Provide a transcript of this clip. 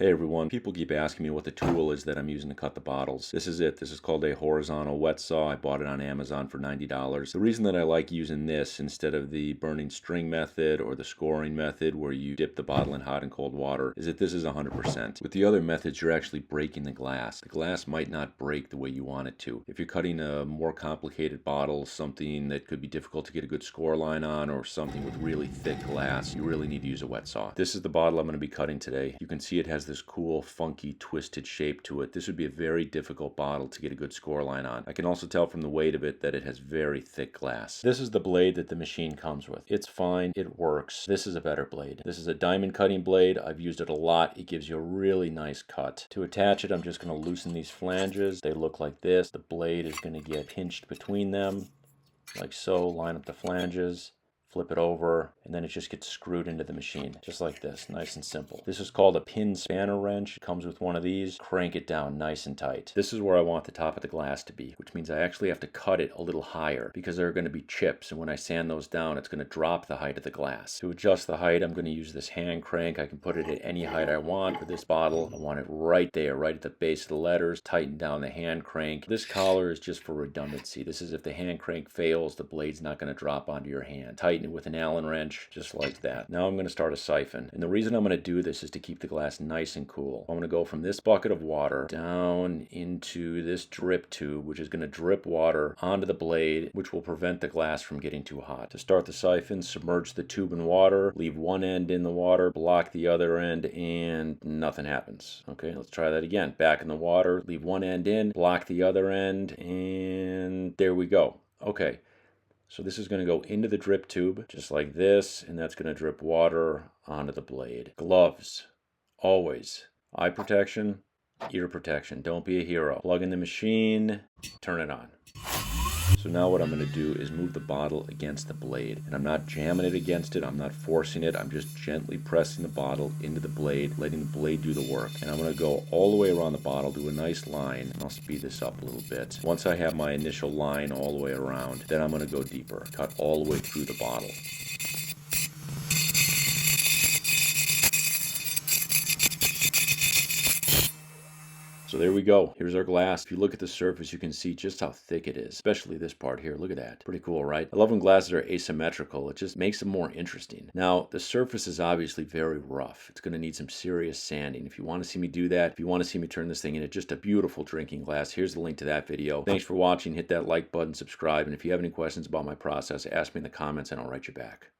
Hey everyone, people keep asking me what the tool is that I'm using to cut the bottles. This is it. This is called a horizontal wet saw. I bought it on Amazon for $90. The reason that I like using this instead of the burning string method or the scoring method where you dip the bottle in hot and cold water is that this is 100%. With the other methods, you're actually breaking the glass. The glass might not break the way you want it to. If you're cutting a more complicated bottle, something that could be difficult to get a good score line on, or something with really thick glass, you really need to use a wet saw. This is the bottle I'm going to be cutting today. You can see it has this cool, funky, twisted shape to it. This would be a very difficult bottle to get a good score line on. I can also tell from the weight of it that it has very thick glass. This is the blade that the machine comes with. It's fine. It works. This is a better blade. This is a diamond cutting blade. I've used it a lot. It gives you a really nice cut. To attach it, I'm just going to loosen these flanges. They look like this. The blade is going to get pinched between them, like so. Line up the flanges. Flip it over, and then it just gets screwed into the machine, just like this, nice and simple. This is called a pin spanner wrench. It comes with one of these. Crank it down nice and tight. This is where I want the top of the glass to be, which means I actually have to cut it a little higher because there are going to be chips, and when I sand those down, it's going to drop the height of the glass. To adjust the height, I'm going to use this hand crank. I can put it at any height I want. For this bottle, I want it right there, right at the base of the letters. Tighten down the hand crank. This collar is just for redundancy. This is if the hand crank fails, the blade's not going to drop onto your hand. Tighten it with an Allen wrench, just like that. Now I'm going to start a siphon. And the reason I'm going to do this is to keep the glass nice and cool. I'm going to go from this bucket of water down into this drip tube, which is going to drip water onto the blade, which will prevent the glass from getting too hot. To start the siphon, submerge the tube in water, leave one end in the water, block the other end, and nothing happens. Okay, let's try that again. Back in the water, leave one end in, block the other end, and there we go. Okay. So this is going to go into the drip tube, just like this, and that's going to drip water onto the blade. Gloves, always. Eye protection, ear protection. Don't be a hero. Plug in the machine, turn it on. So now what I'm going to do is move the bottle against the blade. And I'm not jamming it against it. I'm not forcing it. I'm just gently pressing the bottle into the blade, letting the blade do the work. And I'm going to go all the way around the bottle, do a nice line. And I'll speed this up a little bit. Once I have my initial line all the way around, then I'm going to go deeper. Cut all the way through the bottle. So there we go. Here's our glass. If you look at the surface, you can see just how thick it is, especially this part here. Look at that. Pretty cool, right? I love when glasses are asymmetrical. It just makes them more interesting. Now, the surface is obviously very rough. It's going to need some serious sanding. If you want to see me do that, if you want to see me turn this thing into just a beautiful drinking glass, here's the link to that video. Thanks for watching. Hit that like button, subscribe, and if you have any questions about my process, ask me in the comments and I'll write you back.